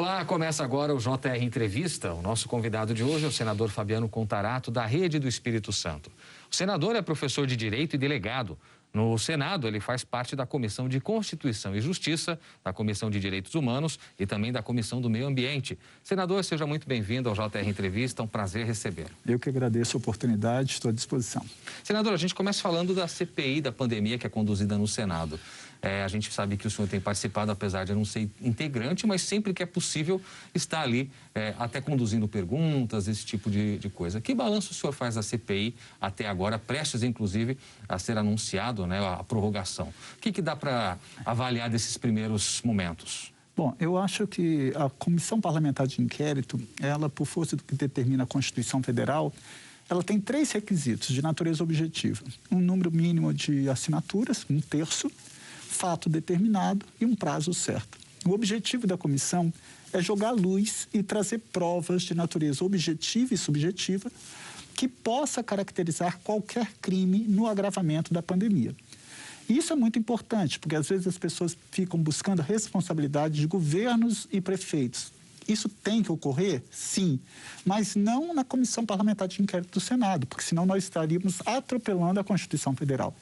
Olá, começa agora o JR Entrevista. O nosso convidado de hoje é o senador Fabiano Contarato, da Rede do Espírito Santo. O senador é professor de Direito e delegado. No Senado, ele faz parte da Comissão de Constituição e Justiça, da Comissão de Direitos Humanos e também da Comissão do Meio Ambiente. Senador, seja muito bem-vindo ao JR Entrevista, é um prazer receber. Eu que agradeço a oportunidade, estou à disposição. Senador, a gente começa falando da CPI da pandemia que é conduzida no Senado. A gente sabe que o senhor tem participado, apesar de não ser integrante, mas sempre que é possível está ali, até conduzindo perguntas, esse tipo de coisa. Que balanço o senhor faz da CPI até agora, prestes inclusive a ser anunciado, né, a prorrogação? O que dá para avaliar desses primeiros momentos? Bom, eu acho que a Comissão Parlamentar de Inquérito, ela, por força do que determina a Constituição Federal, ela tem 3 requisitos de natureza objetiva. Um número mínimo de assinaturas, 1/3, fato determinado e um prazo certo. O objetivo da comissão é jogar luz e trazer provas de natureza objetiva e subjetiva que possa caracterizar qualquer crime no agravamento da pandemia. Isso é muito importante, porque às vezes as pessoas ficam buscando responsabilidade de governos e prefeitos. Isso tem que ocorrer? Sim, mas não na Comissão Parlamentar de Inquérito do Senado, porque senão nós estaríamos atropelando a Constituição Federal.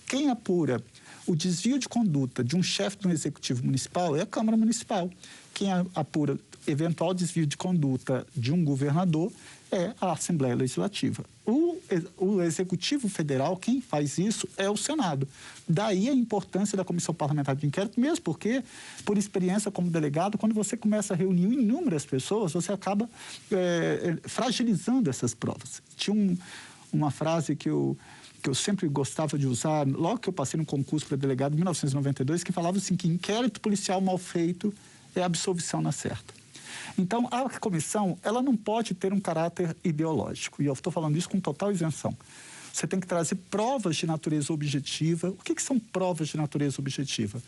Quem apura o desvio de conduta de um chefe de um executivo municipal é a Câmara Municipal. Quem apura eventual desvio de conduta de um governador é a Assembleia Legislativa. O Executivo Federal, quem faz isso é o Senado. Daí a importância da Comissão Parlamentar de Inquérito, mesmo porque, por experiência como delegado, quando você começa a reunir inúmeras pessoas, você acaba fragilizando essas provas. Tinha uma frase que eu sempre gostava de usar, logo que eu passei no concurso para delegado em 1992, que falava assim, que inquérito policial mal feito é absolvição na certa. Então, a comissão, ela não pode ter um caráter ideológico, e eu estou falando isso com total isenção. Você tem que trazer provas de natureza objetiva. O que são provas de natureza objetiva?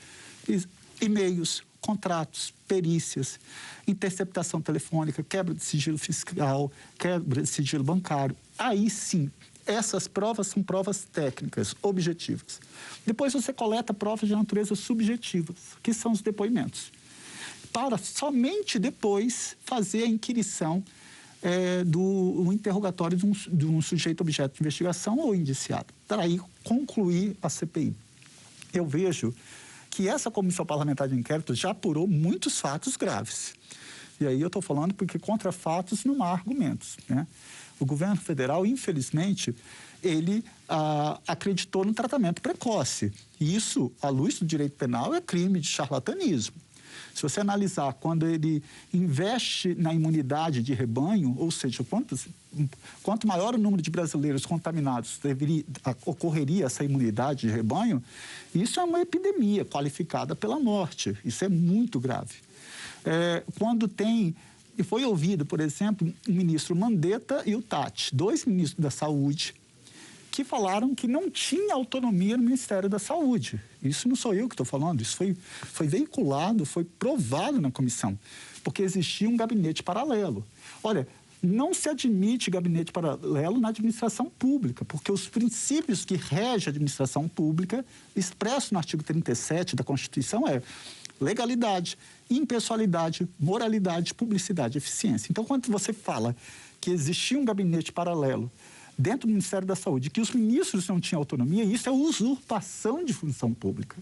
E-mails, contratos, perícias, interceptação telefônica, quebra de sigilo fiscal, quebra de sigilo bancário. Aí sim, essas provas são provas técnicas, objetivas. Depois você coleta provas de natureza subjetiva, que são os depoimentos, para somente depois fazer a inquirição do interrogatório de um sujeito objeto de investigação ou indiciado, para aí concluir a CPI. Eu vejo que essa Comissão Parlamentar de Inquérito já apurou muitos fatos graves. E aí eu estou falando porque contra fatos não há argumentos, né? O governo federal, infelizmente, ele acreditou no tratamento precoce. E isso, à luz do direito penal, é crime de charlatanismo. Se você analisar quando ele investe na imunidade de rebanho, ou seja, quanto maior o número de brasileiros contaminados ocorreria essa imunidade de rebanho, isso é uma epidemia qualificada pela morte. Isso é muito grave. E foi ouvido, por exemplo, o ministro Mandetta e o Tatti, 2 ministros da Saúde, que falaram que não tinha autonomia no Ministério da Saúde. Isso não sou eu que estou falando, isso foi veiculado, foi provado na comissão, porque existia um gabinete paralelo. Olha, não se admite gabinete paralelo na administração pública, porque os princípios que regem a administração pública, expressos no artigo 37 da Constituição, é legalidade, impessoalidade, moralidade, publicidade, eficiência. Então, quando você fala que existia um gabinete paralelo dentro do Ministério da Saúde, que os ministros não tinham autonomia, isso é usurpação de função pública.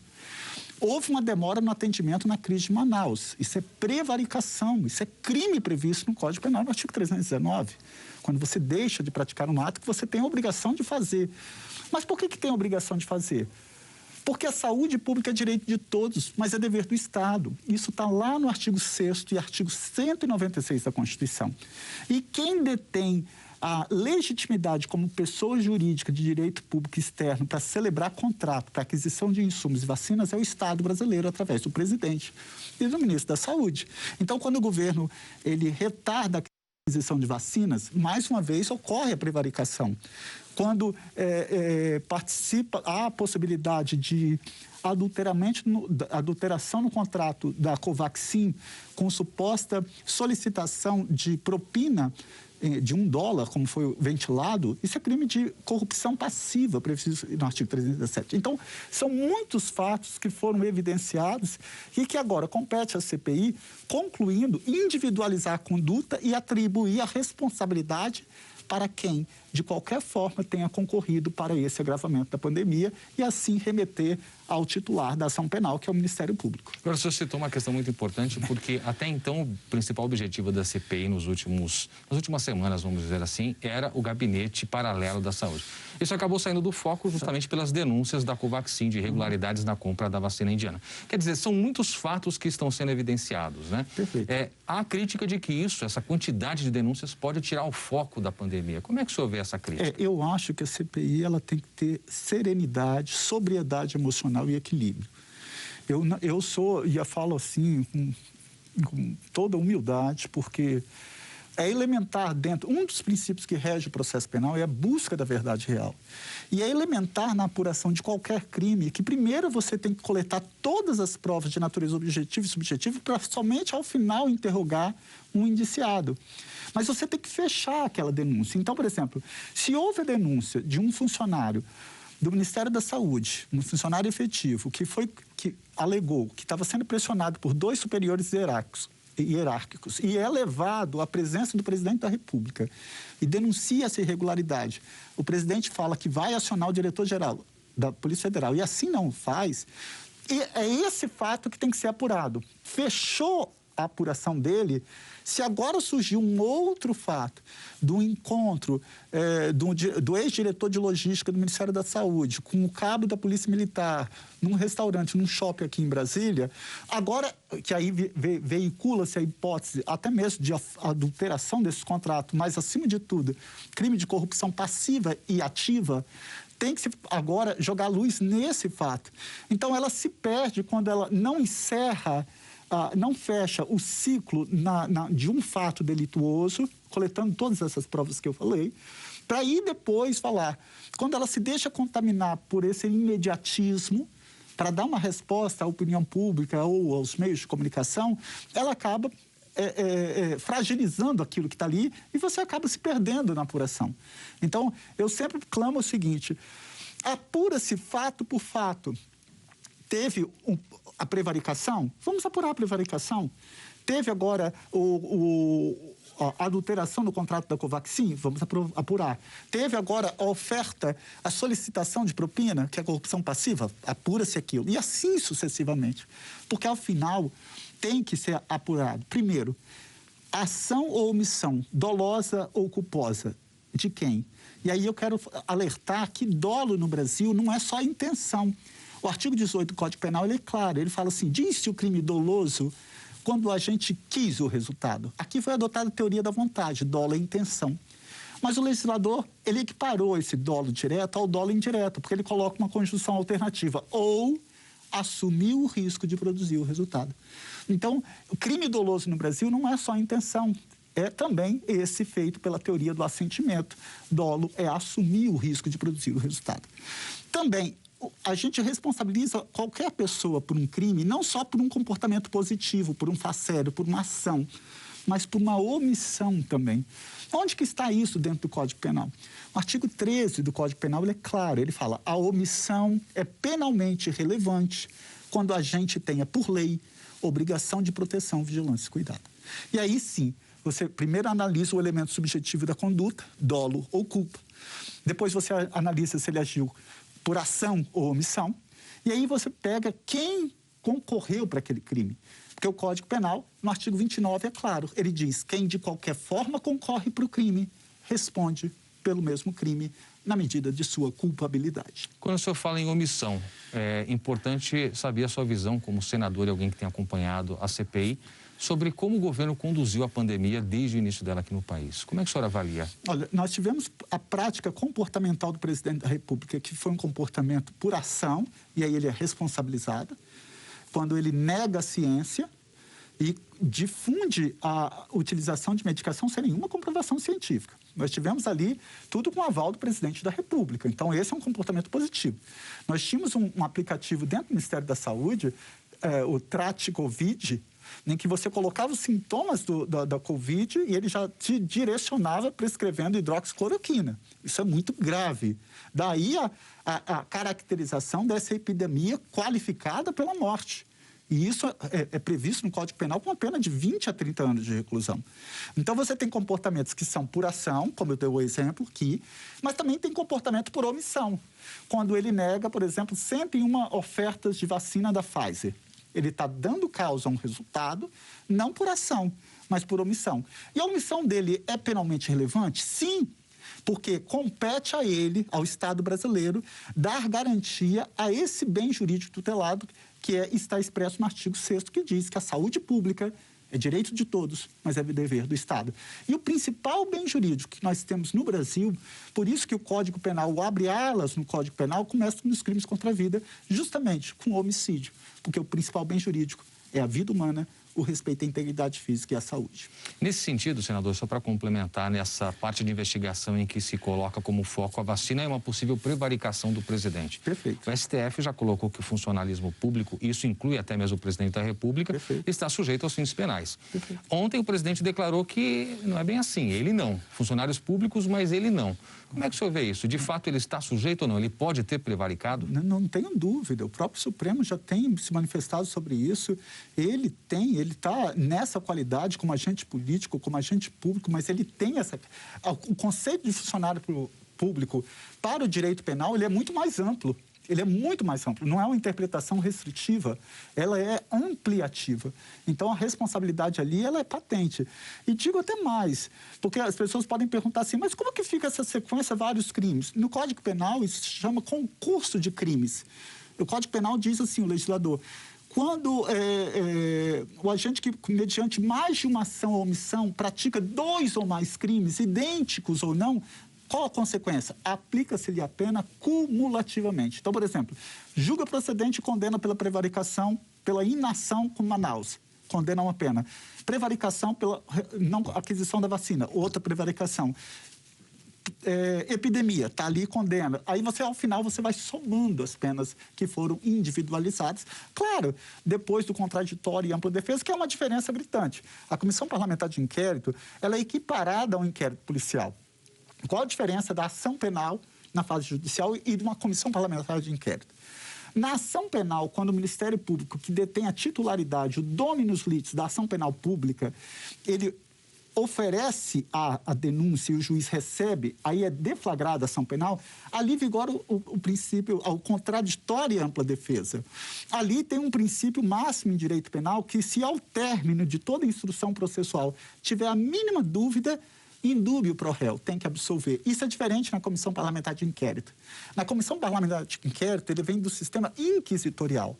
Houve uma demora no atendimento na crise de Manaus. Isso é prevaricação, isso é crime previsto no Código Penal, no artigo 319. Quando você deixa de praticar um ato que você tem a obrigação de fazer. Mas por que tem a obrigação de fazer? Porque a saúde pública é direito de todos, mas é dever do Estado. Isso está lá no artigo 6º e artigo 196 da Constituição. E quem detém a legitimidade como pessoa jurídica de direito público externo para celebrar contrato para aquisição de insumos e vacinas é o Estado brasileiro, através do presidente e do ministro da Saúde. Então, quando o governo ele retarda a aquisição de vacinas, mais uma vez ocorre a prevaricação. Quando participa, há a possibilidade de adulteração no contrato da Covaxin com suposta solicitação de propina de $1, como foi ventilado, isso é crime de corrupção passiva, previsto no artigo 317. Então, são muitos fatos que foram evidenciados e que agora compete à CPI, concluindo, individualizar a conduta e atribuir a responsabilidade para quem, de qualquer forma, tenha concorrido para esse agravamento da pandemia e, assim, remeter ao titular da ação penal, que é o Ministério Público. Agora, o senhor citou uma questão muito importante, porque até então o principal objetivo da CPI nas últimas semanas, vamos dizer assim, era o gabinete paralelo da saúde. Isso acabou saindo do foco justamente pelas denúncias da Covaxin de irregularidades na compra da vacina indiana. Quer dizer, são muitos fatos que estão sendo evidenciados, né? Perfeito. Há a crítica de que essa quantidade de denúncias pode tirar o foco da pandemia. Como é que o senhor vê essa crítica? Eu acho que a CPI ela tem que ter serenidade, sobriedade emocional e equilíbrio. Eu falo assim com toda humildade, porque é elementar um dos princípios que rege o processo penal é a busca da verdade real. E é elementar na apuração de qualquer crime que primeiro você tem que coletar todas as provas de natureza objetiva e subjetiva para somente ao final interrogar um indiciado. Mas você tem que fechar aquela denúncia. Então, por exemplo, se houve a denúncia de um funcionário do Ministério da Saúde, um funcionário efetivo, que alegou que estava sendo pressionado por 2 superiores hierárquicos e é levado à presença do presidente da República e denuncia essa irregularidade, o presidente fala que vai acionar o diretor-geral da Polícia Federal e assim não faz, e é esse fato que tem que ser apurado. Fechou a apuração dele, se agora surgiu um outro fato do encontro do ex-diretor de logística do Ministério da Saúde com o cabo da Polícia Militar num restaurante, num shopping aqui em Brasília, agora que aí veicula-se a hipótese até mesmo de adulteração desse contrato, mas acima de tudo, crime de corrupção passiva e ativa, tem que agora jogar luz nesse fato. Então, ela se perde quando ela não encerra, não fecha o ciclo de um fato delituoso, coletando todas essas provas que eu falei, para ir depois falar. Quando ela se deixa contaminar por esse imediatismo, para dar uma resposta à opinião pública ou aos meios de comunicação, ela acaba fragilizando aquilo que está ali e você acaba se perdendo na apuração. Então, eu sempre clamo o seguinte: apura-se fato por fato. Teve a prevaricação? Vamos apurar a prevaricação. Teve agora a adulteração no contrato da Covaxin? Vamos apurar. Teve agora a oferta, a solicitação de propina, que é a corrupção passiva? Apura-se aquilo. E assim sucessivamente. Porque, ao final, tem que ser apurado. Primeiro, ação ou omissão, dolosa ou culposa, de quem? E aí eu quero alertar que dolo no Brasil não é só intenção. O artigo 18 do Código Penal, ele é claro, ele fala assim, diz-se o crime doloso quando a gente quis o resultado. Aqui foi adotada a teoria da vontade, dolo é intenção. Mas o legislador, ele equiparou esse dolo direto ao dolo indireto, porque ele coloca uma conjunção alternativa, ou assumiu o risco de produzir o resultado. Então, o crime doloso no Brasil não é só a intenção, é também esse feito pela teoria do assentimento. Dolo é assumir o risco de produzir o resultado. Também, a gente responsabiliza qualquer pessoa por um crime, não só por um comportamento positivo, por um facério, por uma ação, mas por uma omissão também. Onde que está isso dentro do Código Penal? O artigo 13 do Código Penal, ele é claro, ele fala: a omissão é penalmente relevante quando a gente tenha, por lei, obrigação de proteção, vigilância e cuidado. E aí sim, você primeiro analisa o elemento subjetivo da conduta, dolo ou culpa. Depois você analisa se ele agiu por ação ou omissão, e aí você pega quem concorreu para aquele crime. Porque o Código Penal, no artigo 29, é claro, ele diz: quem de qualquer forma concorre para o crime, responde pelo mesmo crime na medida de sua culpabilidade. Quando o senhor fala em omissão, é importante saber a sua visão como senador e alguém que tem acompanhado a CPI sobre como o governo conduziu a pandemia desde o início dela aqui no país. Como é que o senhor avalia? Olha, nós tivemos a prática comportamental do presidente da República, que foi um comportamento por ação, e aí ele é responsabilizado, quando ele nega a ciência e difunde a utilização de medicação sem nenhuma comprovação científica. Nós tivemos ali tudo com o aval do presidente da República. Então, esse é um comportamento positivo. Nós tínhamos um aplicativo dentro do Ministério da Saúde, o Trate Covid, em que você colocava os sintomas da Covid e ele já te direcionava prescrevendo hidroxicloroquina. Isso é muito grave. Daí a caracterização dessa epidemia qualificada pela morte. E isso é previsto no Código Penal com uma pena de 20 a 30 anos de reclusão. Então, você tem comportamentos que são por ação, como eu dei o exemplo aqui, mas também tem comportamento por omissão. Quando ele nega, por exemplo, 101 ofertas de vacina da Pfizer. Ele está dando causa a um resultado, não por ação, mas por omissão. E a omissão dele é penalmente relevante? Sim, porque compete a ele, ao Estado brasileiro, dar garantia a esse bem jurídico tutelado que está expresso no artigo 6º, que diz que a saúde pública é direito de todos, mas é dever do Estado. E o principal bem jurídico que nós temos no Brasil, por isso que o Código Penal, o abre alas no Código Penal, começa nos crimes contra a vida, justamente com o homicídio, porque o principal bem jurídico é a vida humana, o respeito à integridade física e à saúde. Nesse sentido, senador, só para complementar nessa parte de investigação em que se coloca como foco a vacina e uma possível prevaricação do presidente. Perfeito. O STF já colocou que o funcionalismo público, isso inclui até mesmo o presidente da República, Perfeito. está sujeito aos fins penais. Perfeito. Ontem o presidente declarou que não é bem assim, ele não. Funcionários públicos, mas ele não. Como é que o senhor vê isso? De fato, ele está sujeito ou não? Ele pode ter prevaricado? Não tenho dúvida. O próprio Supremo já tem se manifestado sobre isso. Ele está nessa qualidade como agente político, como agente público, mas ele tem essa... O conceito de funcionário público para o direito penal, ele é muito mais amplo. Ele é muito mais amplo. Não é uma interpretação restritiva, ela é ampliativa. Então, a responsabilidade ali, ela é patente. E digo até mais, porque as pessoas podem perguntar assim, mas como que fica essa sequência, vários crimes? No Código Penal, isso se chama concurso de crimes. O Código Penal diz assim, o legislador, quando o agente que, mediante mais de uma ação ou omissão, pratica 2 ou mais crimes, idênticos ou não, qual a consequência? Aplica-se-lhe a pena cumulativamente. Então, por exemplo, julga procedente e condena pela prevaricação, pela inação com Manaus. Condena uma pena. Prevaricação pela não aquisição da vacina, outra prevaricação. Epidemia, está ali, condena. Aí você, ao final, você vai somando as penas que foram individualizadas. Claro, depois do contraditório e ampla defesa, que é uma diferença gritante. A Comissão Parlamentar de Inquérito, ela é equiparada ao inquérito policial. Qual a diferença da ação penal na fase judicial e de uma comissão parlamentar de inquérito? Na ação penal, quando o Ministério Público, que detém a titularidade, o dominus litis da ação penal pública, ele oferece a denúncia e o juiz recebe, aí é deflagrada a ação penal, ali vigora o princípio, o contraditório e ampla defesa. Ali tem um princípio máximo em direito penal que, se ao término de toda a instrução processual tiver a mínima dúvida, indúbio pro réu, tem que absolver. Isso é diferente na Comissão Parlamentar de Inquérito. Na Comissão Parlamentar de Inquérito, ele vem do sistema inquisitorial.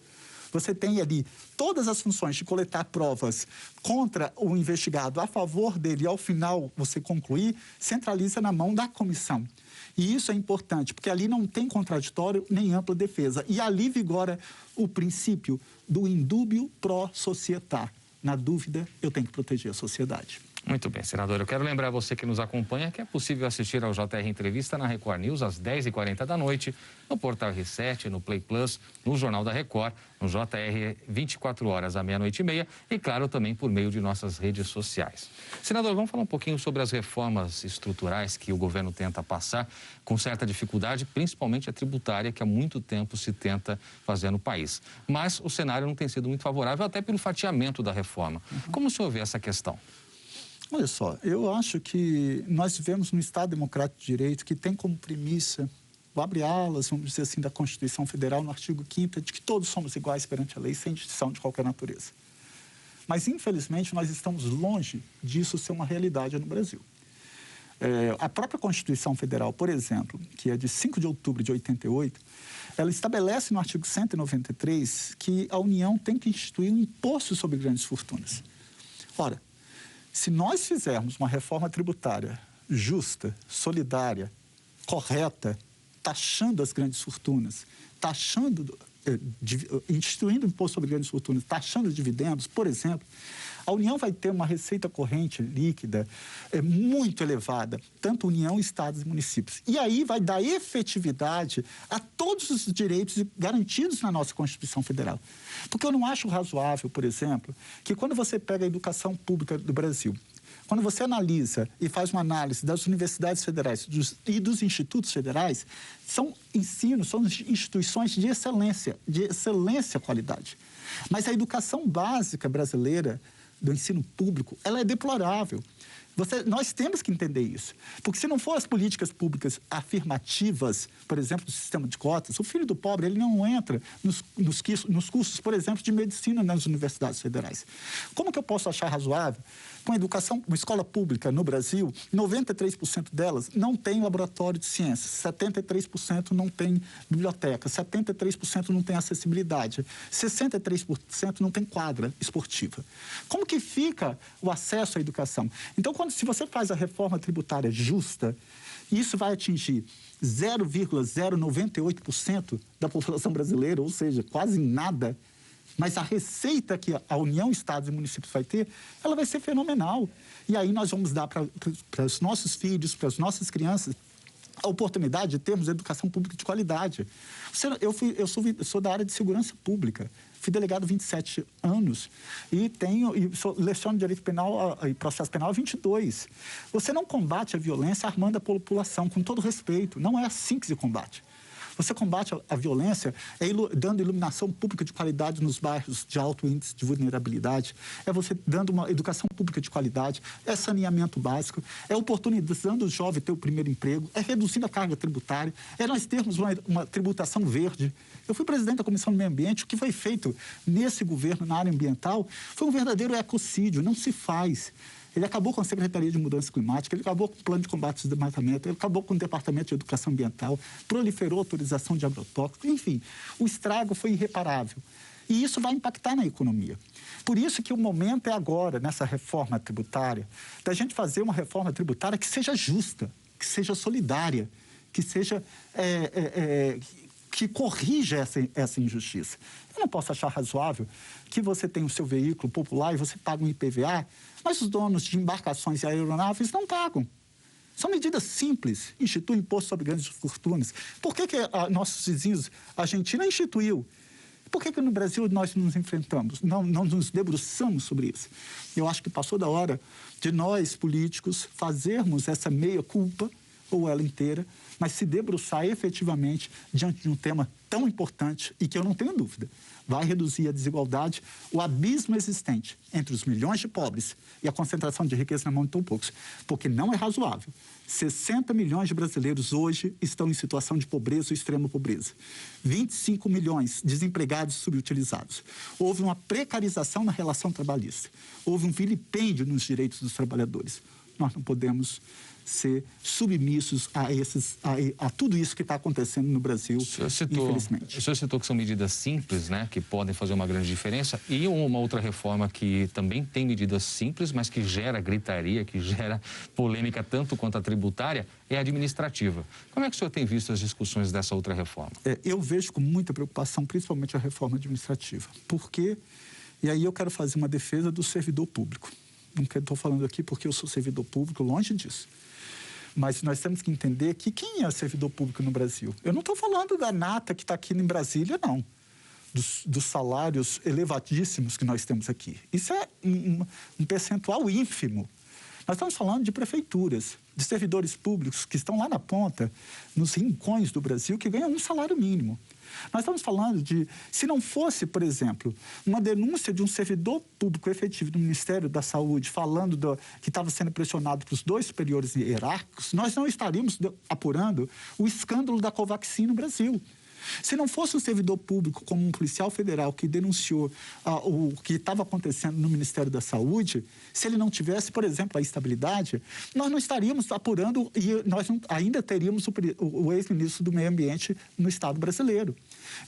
Você tem ali todas as funções de coletar provas contra o investigado, a favor dele, e ao final você concluir, centraliza na mão da comissão. E isso é importante, porque ali não tem contraditório nem ampla defesa. E ali vigora o princípio do indúbio pro societar. Na dúvida, eu tenho que proteger a sociedade. Muito bem, senador. Eu quero lembrar você que nos acompanha que é possível assistir ao JR Entrevista na Record News às 10h40 da noite, no Portal R7, no Play Plus, no Jornal da Record, no JR 24 horas à meia-noite e meia e, claro, também por meio de nossas redes sociais. Senador, vamos falar um pouquinho sobre as reformas estruturais que o governo tenta passar com certa dificuldade, principalmente a tributária, que há muito tempo se tenta fazer no país. Mas o cenário não tem sido muito favorável, até pelo fatiamento da reforma. Como o senhor vê essa questão? Olha só, eu acho que nós vivemos num Estado democrático de direito que tem como premissa, o abre alas, vamos dizer assim, da Constituição Federal, no artigo 5º, de que todos somos iguais perante a lei, sem distinção de qualquer natureza. Mas, infelizmente, nós estamos longe disso ser uma realidade no Brasil. A própria Constituição Federal, por exemplo, que é de 5 de outubro de 88, ela estabelece no artigo 193 que a União tem que instituir um imposto sobre grandes fortunas. Ora, se nós fizermos uma reforma tributária justa, solidária, correta, taxando as grandes fortunas, instituindo o imposto sobre grandes fortunas, taxando dividendos, por exemplo, a União vai ter uma receita corrente líquida muito elevada, tanto União, Estados e municípios. E aí vai dar efetividade a todos os direitos garantidos na nossa Constituição Federal. Porque eu não acho razoável, por exemplo, que quando você pega a educação pública do Brasil, quando você analisa e faz uma análise das universidades federais e dos institutos federais, são instituições de excelência qualidade. Mas a educação básica brasileira do ensino público, ela é deplorável. Nós temos que entender isso. Porque se não for as políticas públicas afirmativas, por exemplo, do sistema de cotas, o filho do pobre ele não entra nos cursos, por exemplo, de medicina nas universidades federais. Como que eu posso achar razoável? Com a educação, uma escola pública no Brasil, 93% delas não tem laboratório de ciências, 73% não tem biblioteca, 73% não tem acessibilidade, 63% não tem quadra esportiva. Como que fica o acesso à educação? Então, se você faz a reforma tributária justa, isso vai atingir 0,098% da população brasileira, ou seja, quase nada. Mas a receita que a União, Estados e municípios vai ter, ela vai ser fenomenal. E aí nós vamos dar para os nossos filhos, para as nossas crianças, a oportunidade de termos educação pública de qualidade. Eu sou da área de segurança pública. Fui delegado há 27 anos e leciono Direito Penal e Processo Penal há 22. Você não combate a violência armando a população, com todo respeito. Não é assim que se combate. Você combate a violência dando iluminação pública de qualidade nos bairros de alto índice de vulnerabilidade, é você dando uma educação pública de qualidade, é saneamento básico, é oportunizando o jovem ter o primeiro emprego, é reduzindo a carga tributária, é nós termos uma tributação verde. Eu fui presidente da Comissão do Meio Ambiente, o que foi feito nesse governo na área ambiental foi um verdadeiro ecocídio, não se faz. Ele acabou com a Secretaria de Mudança Climática, ele acabou com o Plano de Combate ao Desmatamento, ele acabou com o Departamento de Educação Ambiental, proliferou a autorização de agrotóxicos, enfim, o estrago foi irreparável. E isso vai impactar na economia. Por isso que o momento é agora, nessa reforma tributária, da gente fazer uma reforma tributária que seja justa, que seja solidária, que seja... que corrija essa injustiça. Eu não posso achar razoável que você tenha o seu veículo popular e você paga um IPVA, mas os donos de embarcações e aeronaves não pagam. São medidas simples. Institui imposto sobre grandes fortunas. Por que nossos vizinhos, a Argentina, instituiu? Por que no Brasil nós nos enfrentamos, não nos debruçamos sobre isso? Eu acho que passou da hora de nós, políticos, fazermos essa meia-culpa, ou ela inteira, mas se debruçar efetivamente diante de um tema tão importante e que eu não tenho dúvida, vai reduzir a desigualdade, o abismo existente entre os milhões de pobres e a concentração de riqueza na mão de tão poucos, porque não é razoável. 60 milhões de brasileiros hoje estão em situação de pobreza ou extrema pobreza. 25 milhões desempregados e subutilizados. Houve uma precarização na relação trabalhista. Houve um vilipêndio nos direitos dos trabalhadores. Nós não podemos ser submissos a tudo isso que está acontecendo no Brasil, infelizmente. O senhor citou que são medidas simples, né, que podem fazer uma grande diferença, e uma outra reforma que também tem medidas simples, mas que gera gritaria, que gera polêmica tanto quanto a tributária, é a administrativa. Como é que o senhor tem visto as discussões dessa outra reforma? Eu vejo com muita preocupação, principalmente a reforma administrativa. Por quê? E aí eu quero fazer uma defesa do servidor público. Não estou falando aqui porque eu sou servidor público, longe disso. Mas nós temos que entender que quem é servidor público no Brasil? Eu não estou falando da nata que está aqui em Brasília, não. Dos salários elevadíssimos que nós temos aqui. Isso é um percentual ínfimo. Nós estamos falando de prefeituras, de servidores públicos que estão lá na ponta, nos rincões do Brasil, que ganham um salário mínimo. Nós estamos falando de, se não fosse, por exemplo, uma denúncia de um servidor público efetivo do Ministério da Saúde falando que estava sendo pressionado pelos 2 superiores hierárquicos, nós não estaríamos apurando o escândalo da Covaxin no Brasil. Se não fosse um servidor público como um policial federal que denunciou o que estava acontecendo no Ministério da Saúde, se ele não tivesse, por exemplo, a estabilidade, nós não estaríamos apurando e nós ainda teríamos o ex-ministro do Meio Ambiente no Estado brasileiro.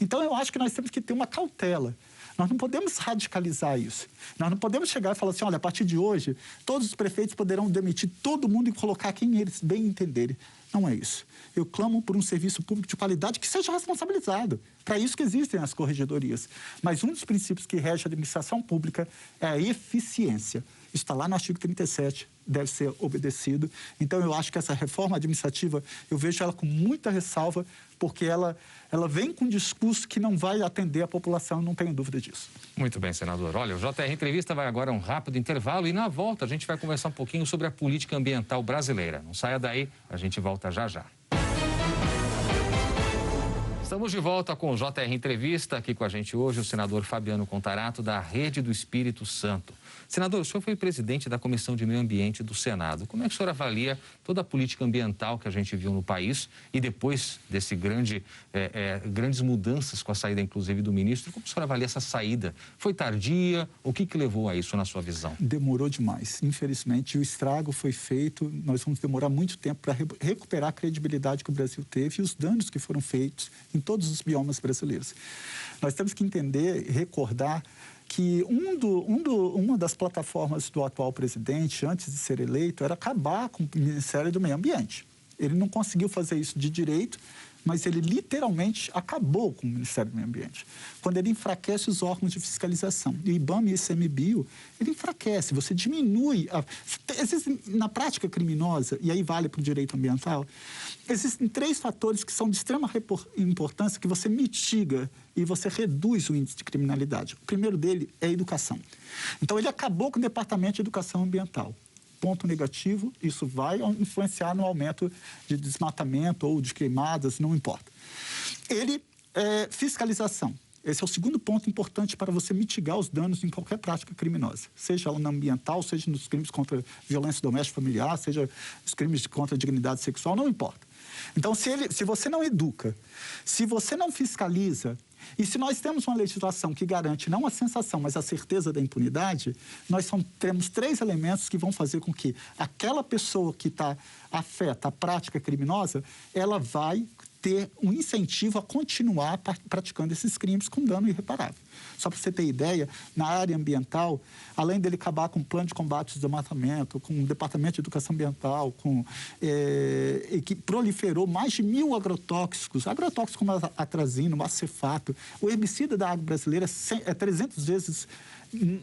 Então, eu acho que nós temos que ter uma cautela. Nós não podemos radicalizar isso. Nós não podemos chegar e falar assim, olha, a partir de hoje, todos os prefeitos poderão demitir todo mundo e colocar quem eles bem entenderem. Não é isso. Eu clamo por um serviço público de qualidade que seja responsabilizado. Para isso que existem as corregedorias. Mas um dos princípios que rege a administração pública é a eficiência. Está lá no artigo 37, deve ser obedecido. Então, eu acho que essa reforma administrativa, eu vejo ela com muita ressalva, porque ela vem com um discurso que não vai atender a população, não tenho dúvida disso. Muito bem, senador. Olha, o JR Entrevista vai agora a um rápido intervalo e na volta a gente vai conversar um pouquinho sobre a política ambiental brasileira. Não saia daí, a gente volta já já. Estamos de volta com o JR Entrevista. Aqui com a gente hoje o senador Fabiano Contarato, da Rede do Espírito Santo. Senador, o senhor foi presidente da Comissão de Meio Ambiente do Senado. Como é que o senhor avalia toda a política ambiental que a gente viu no país e depois desse grandes mudanças com a saída, inclusive, do ministro? Como o senhor avalia essa saída? Foi tardia? O que levou a isso, na sua visão? Demorou demais. Infelizmente, o estrago foi feito. Nós vamos demorar muito tempo para recuperar a credibilidade que o Brasil teve e os danos que foram feitos em todos os biomas brasileiros. Nós temos que entender e recordar que uma das plataformas do atual presidente, antes de ser eleito, era acabar com o Ministério do Meio Ambiente. Ele não conseguiu fazer isso de direito, mas ele literalmente acabou com o Ministério do Meio Ambiente. Quando ele enfraquece os órgãos de fiscalização. E o IBAMA e o ICMBio, ele enfraquece, você diminui. Na prática criminosa, e aí vale para o direito ambiental, existem 3 fatores que são de extrema importância que você mitiga e você reduz o índice de criminalidade. O primeiro dele é a educação. Então, ele acabou com o Departamento de Educação Ambiental. Ponto negativo, isso vai influenciar no aumento de desmatamento ou de queimadas, não importa. Fiscalização. Esse é o segundo ponto importante para você mitigar os danos em qualquer prática criminosa, seja ela na ambiental, seja nos crimes contra violência doméstica familiar, seja os crimes contra a dignidade sexual, não importa. Então, se você não educa, se você não fiscaliza, e se nós temos uma legislação que garante não a sensação, mas a certeza da impunidade, temos 3 elementos que vão fazer com que aquela pessoa que afeta a prática criminosa, ela vai ter um incentivo a continuar praticando esses crimes com dano irreparável. Só para você ter ideia, na área ambiental, além dele acabar com o plano de combate ao desmatamento, com o Departamento de Educação Ambiental, que proliferou mais de 1.000 agrotóxicos como a atrazina, o acefato. O herbicida da água brasileira é 300 vezes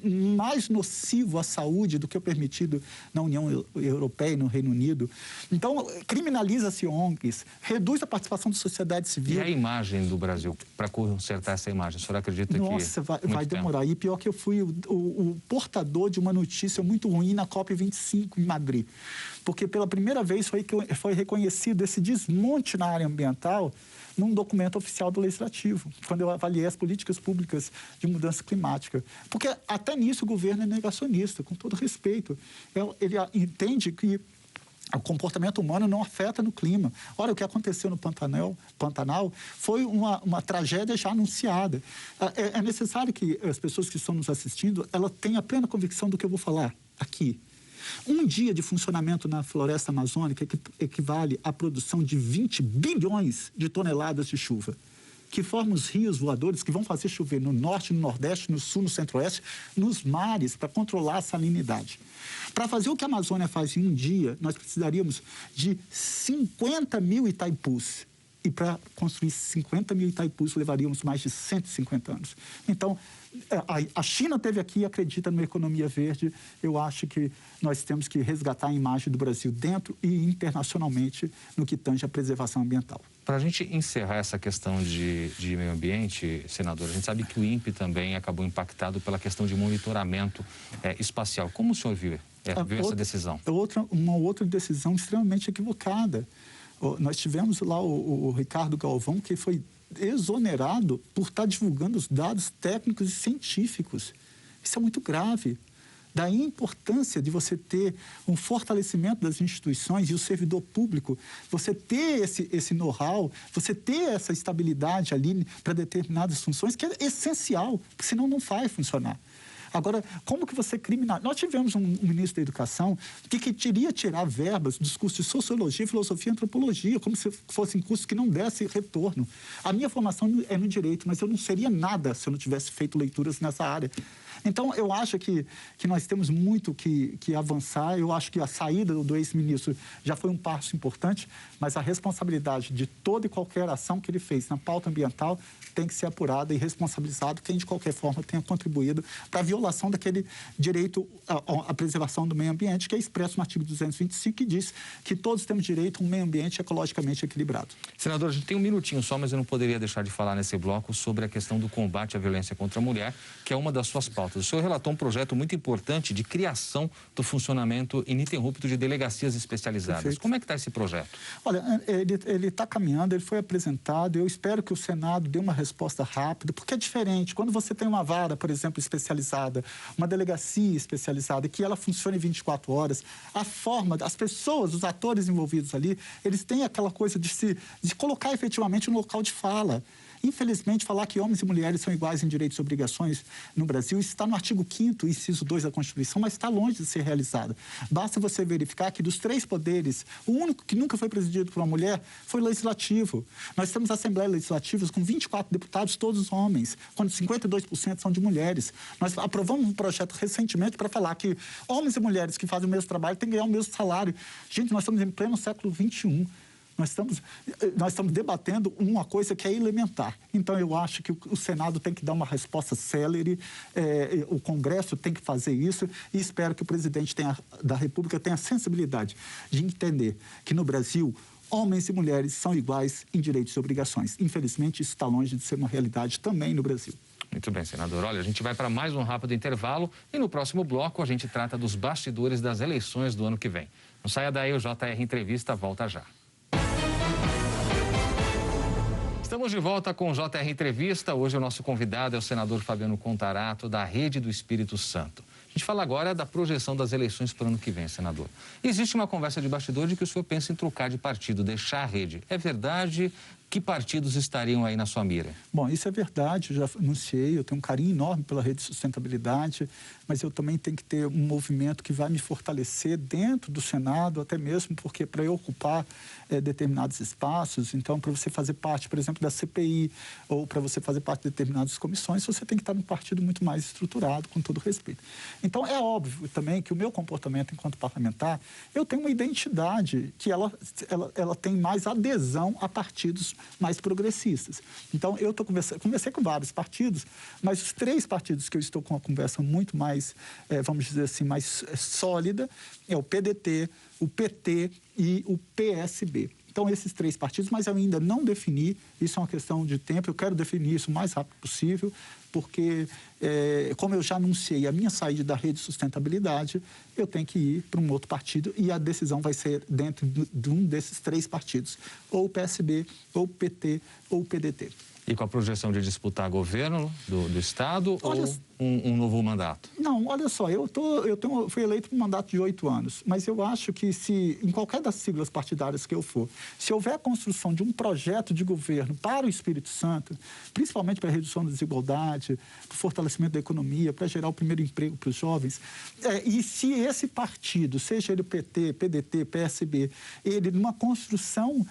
mais nocivo à saúde do que o permitido na União Europeia e no Reino Unido. Então, criminaliza-se ONGs, reduz a participação da sociedade civil. E a imagem do Brasil, para consertar essa imagem, o senhor acredita que... Nossa, vai demorar. E pior que eu fui o portador de uma notícia muito ruim na COP25 em Madrid. Porque pela primeira vez foi reconhecido esse desmonte na área ambiental num documento oficial do Legislativo, quando eu avaliei as políticas públicas de mudança climática. Porque até nisso o governo é negacionista, com todo respeito. Ele entende que o comportamento humano não afeta no clima. Olha, o que aconteceu no Pantanal foi uma tragédia já anunciada. É necessário que as pessoas que estão nos assistindo, ela tenham a plena convicção do que eu vou falar aqui. Um dia de funcionamento na floresta amazônica equivale à produção de 20 bilhões de toneladas de chuva, que formam os rios voadores que vão fazer chover no norte, no nordeste, no sul, no centro-oeste, nos mares, para controlar a salinidade. Para fazer o que a Amazônia faz em um dia, nós precisaríamos de 50 mil Itaipus. E para construir 50 mil Itaipus, levaríamos mais de 150 anos. Então, a China esteve aqui e acredita numa economia verde. Eu acho que nós temos que resgatar a imagem do Brasil dentro e internacionalmente no que tange à preservação ambiental. Para a gente encerrar essa questão de meio ambiente, senador, a gente sabe que o INPE também acabou impactado pela questão de monitoramento espacial. Como o senhor viu essa decisão? Uma outra decisão extremamente equivocada. Nós tivemos lá o Ricardo Galvão, que foi exonerado por estar divulgando os dados técnicos e científicos. Isso é muito grave. Daí a importância de você ter um fortalecimento das instituições e o servidor público, você ter esse know-how, você ter essa estabilidade ali para determinadas funções, que é essencial, porque senão não vai funcionar. Agora, como que você criminaliza? Nós tivemos um ministro da Educação que queria tirar verbas dos cursos de Sociologia, Filosofia e Antropologia, como se fossem cursos que não dessem retorno. A minha formação é no Direito, mas eu não seria nada se eu não tivesse feito leituras nessa área. Então, eu acho que nós temos muito que avançar. Eu acho que a saída do ex-ministro já foi um passo importante, mas a responsabilidade de toda e qualquer ação que ele fez na pauta ambiental tem que ser apurada e responsabilizado quem, de qualquer forma, tenha contribuído para a violação daquele direito à preservação do meio ambiente, que é expresso no artigo 225, que diz que todos temos direito a um meio ambiente ecologicamente equilibrado. Senador, a gente tem um minutinho só, mas eu não poderia deixar de falar nesse bloco sobre a questão do combate à violência contra a mulher, que é uma das suas pautas. O senhor relatou um projeto muito importante de criação do funcionamento ininterrupto de delegacias especializadas. Perfeito. Como é que está esse projeto? Olha, ele está caminhando, ele foi apresentado. Eu espero que o Senado dê uma resposta rápida, porque é diferente. Quando você tem uma vara, por exemplo, especializada, uma delegacia especializada, que ela funcione 24 horas, a forma, as pessoas, os atores envolvidos ali, eles têm aquela coisa de colocar efetivamente um local de fala. Infelizmente, falar que homens e mulheres são iguais em direitos e obrigações no Brasil, isso está no artigo 5º, inciso 2 da Constituição, mas está longe de ser realizado. Basta você verificar que dos 3 poderes, o único que nunca foi presidido por uma mulher foi o Legislativo. Nós temos assembleias legislativas com 24 deputados, todos homens, quando 52% são de mulheres. Nós aprovamos um projeto recentemente para falar que homens e mulheres que fazem o mesmo trabalho têm que ganhar o mesmo salário. Gente, nós estamos em pleno século XXI. Nós estamos debatendo uma coisa que é elementar. Então, eu acho que o Senado tem que dar uma resposta célere, o Congresso tem que fazer isso e espero que o presidente da República tenha a sensibilidade de entender que no Brasil homens e mulheres são iguais em direitos e obrigações. Infelizmente, isso está longe de ser uma realidade também no Brasil. Muito bem, senador. Olha, a gente vai para mais um rápido intervalo e no próximo bloco a gente trata dos bastidores das eleições do ano que vem. Não saia daí, o JR Entrevista volta já. Estamos de volta com o JR Entrevista. Hoje o nosso convidado é o senador Fabiano Contarato, da Rede do Espírito Santo. A gente fala agora da projeção das eleições para o ano que vem, senador. Existe uma conversa de bastidor de que o senhor pensa em trocar de partido, deixar a rede. É verdade? Que partidos estariam aí na sua mira? Bom, isso é verdade, eu já anunciei, eu tenho um carinho enorme pela Rede de Sustentabilidade, mas eu também tenho que ter um movimento que vai me fortalecer dentro do Senado, até mesmo porque para eu ocupar determinados espaços, então para você fazer parte, por exemplo, da CPI ou para você fazer parte de determinadas comissões, você tem que estar num partido muito mais estruturado, com todo respeito. Então é óbvio também que o meu comportamento enquanto parlamentar, eu tenho uma identidade que ela tem mais adesão a partidos mais progressistas. Então, eu conversei com vários partidos, mas os 3 partidos que eu estou com uma conversa muito mais, vamos dizer assim, mais sólida, é o PDT, o PT e o PSB. Então, esses 3 partidos, mas eu ainda não defini, isso é uma questão de tempo, eu quero definir isso o mais rápido possível, porque, como eu já anunciei a minha saída da Rede de Sustentabilidade, eu tenho que ir para um outro partido e a decisão vai ser dentro de um desses 3 partidos, ou o PSB, ou o PT, ou o PDT. E com a projeção de disputar governo do Estado ou um novo mandato? Não, olha só, eu fui eleito por um mandato de 8 anos, mas eu acho que se, em qualquer das siglas partidárias que eu for, se houver a construção de um projeto de governo para o Espírito Santo, principalmente para a redução da desigualdade, para o fortalecimento da economia, para gerar o primeiro emprego para os jovens, e se esse partido, seja ele o PT, PDT, PSB, ele numa construção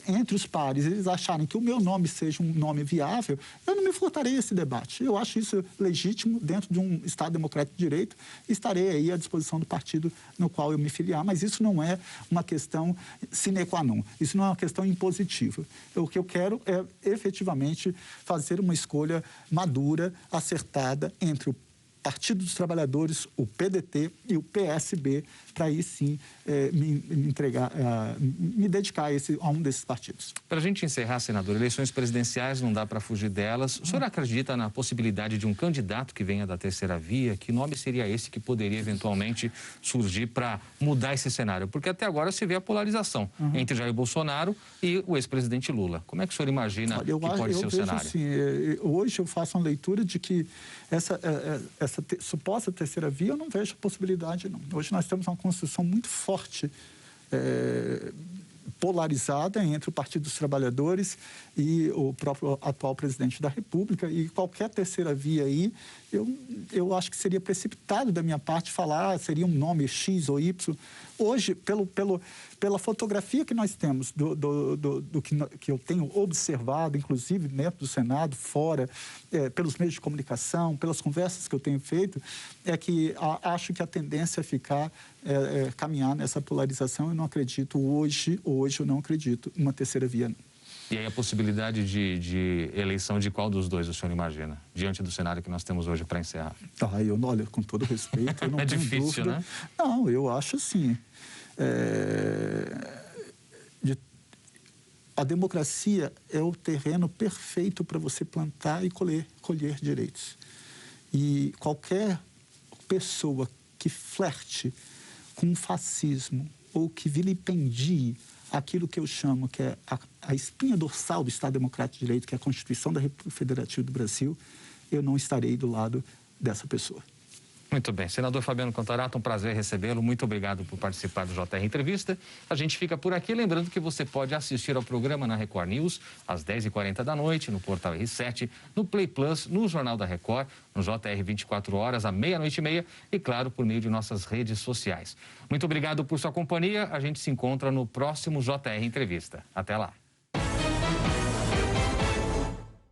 entre os pares, eles acharem que o meu nome seja um nome viável, eu não me furtarei esse debate. Eu acho isso legítimo dentro de um Estado democrático de direito e estarei aí à disposição do partido no qual eu me filiar, mas isso não é uma questão sine qua non, isso não é uma questão impositiva. O que eu quero é efetivamente fazer uma escolha madura, acertada entre o Partido dos Trabalhadores, o PDT e o PSB, para aí sim me dedicar a um desses partidos. Para a gente encerrar, senador, eleições presidenciais, não dá para fugir delas. O senhor acredita na possibilidade de um candidato que venha da terceira via? Que nome seria esse que poderia eventualmente surgir para mudar esse cenário? Porque até agora se vê a polarização entre Jair Bolsonaro e o ex-presidente Lula. Como é que o senhor imagina que pode ser o cenário? Assim, hoje eu faço uma leitura de que essa suposta terceira via, eu não vejo a possibilidade, não. Hoje nós temos uma construção muito forte, polarizada entre o Partido dos Trabalhadores e o próprio atual presidente da República, e qualquer terceira via aí, eu acho que seria precipitado da minha parte falar seria um nome X ou Y. Hoje, pela fotografia que nós temos do que eu tenho observado, inclusive dentro do Senado, fora, pelos meios de comunicação, pelas conversas que eu tenho feito, é que acho que a tendência é ficar, caminhar nessa polarização. Eu não acredito hoje eu não acredito numa terceira via. E aí a possibilidade de eleição de qual dos dois o senhor imagina, diante do cenário que nós temos hoje para encerrar? Olha, com todo respeito, eu não é tenho difícil, dúvida. Né? Não, eu acho assim. A democracia é o terreno perfeito para você plantar e colher direitos. E qualquer pessoa que flerte com o fascismo ou que vilipendie aquilo que eu chamo que é a espinha dorsal do Estado Democrático de Direito, que é a Constituição da República Federativa do Brasil, eu não estarei do lado dessa pessoa. Muito bem. Senador Fabiano Contarato, um prazer recebê-lo. Muito obrigado por participar do JR Entrevista. A gente fica por aqui. Lembrando que você pode assistir ao programa na Record News, às 10h40 da noite, no Portal R7, no Play Plus, no Jornal da Record, no JR 24 horas, à 00h30 e, claro, por meio de nossas redes sociais. Muito obrigado por sua companhia. A gente se encontra no próximo JR Entrevista. Até lá.